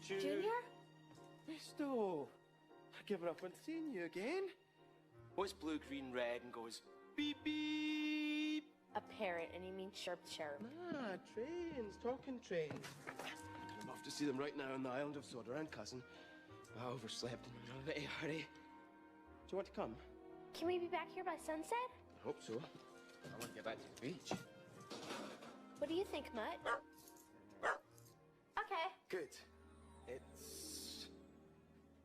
Junior? Misto, I've given up on seeing you again. What's blue, green, red and goes beep, beep? A parrot, and you mean chirp, chirp. Ah, trains, talking trains. I'm off to see them right now on the island of Sodaran, cousin. I overslept and I'm in a bit of a hurry. Do you want to come? Can we be back here by sunset? I hope so. I want to get back to the beach. What do you think, Mutt? Okay. Good. It's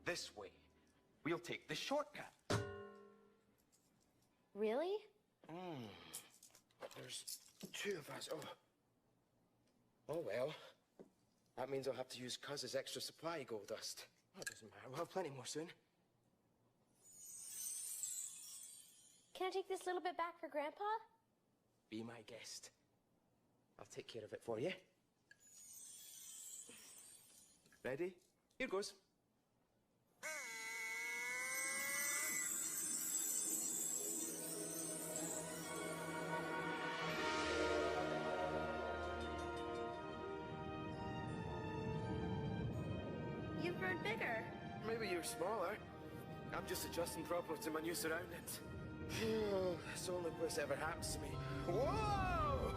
this way. We'll take the shortcut. Really? There's two of us. Oh well. That means I'll have to use Cuz's extra supply of gold dust. Oh, it doesn't matter. We'll have plenty more soon. Can I take this little bit back for Grandpa? Be my guest. I'll take care of it for you. Ready? Here goes. You've grown bigger. Maybe you're smaller. I'm just adjusting properly to my new surroundings. It's the only place that ever happens to me. Whoa!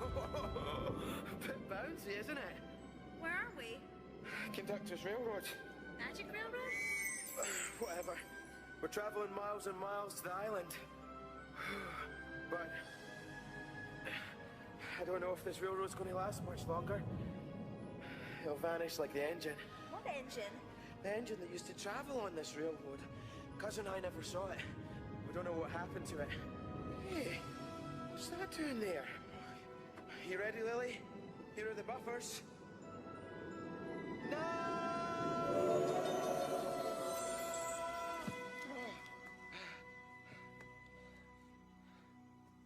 A bit bouncy, isn't it? Where are we? Conductor's Railroad. Magic Railroad? Whatever. We're traveling miles and miles to the island. But I don't know if this railroad's going to last much longer. It'll vanish like the engine. What engine? The engine that used to travel on this railroad. Cousin and I never saw it. We don't know what happened to it. Hey, what's that doing there? You ready, Lily? Here are the buffers. No!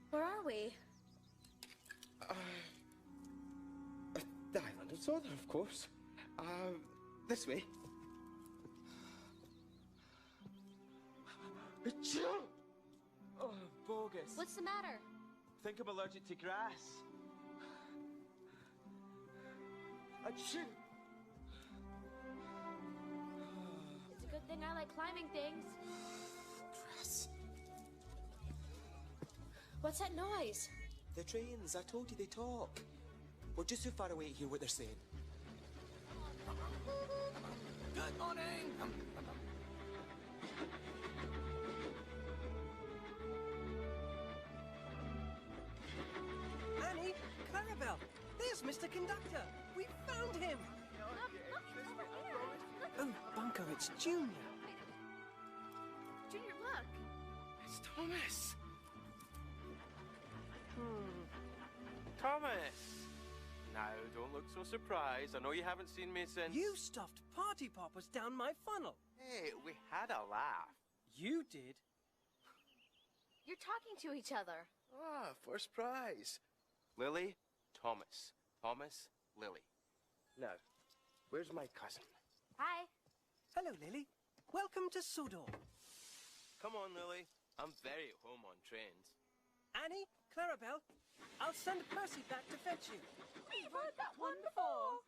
Where are we? The island of Soda, of course. This way. Achoo! Oh, bogus. What's the matter? Think I'm allergic to grass. Achoo! It's a good thing I like climbing things. Grass. What's that noise? The trains, I told you they talk. We're just too far away to hear what they're saying. Good morning. Annie, Clarabelle, there's Mr. Conductor. We found him. Oh, Bunker, it's Junior. Junior, look. It's Thomas. Thomas! Now, don't look so surprised. I know you haven't seen me since... You stuffed party poppers down my funnel. Hey, we had a laugh. You did. You're talking to each other. Ah, first prize. Lily, Thomas. Thomas, Lily. Now, where's my cousin? Hi. Hello, Lily. Welcome to Sodor. Come on, Lily. I'm very at home on trains. Annie, Clarabelle, I'll send Percy back to fetch you. We've heard that one before.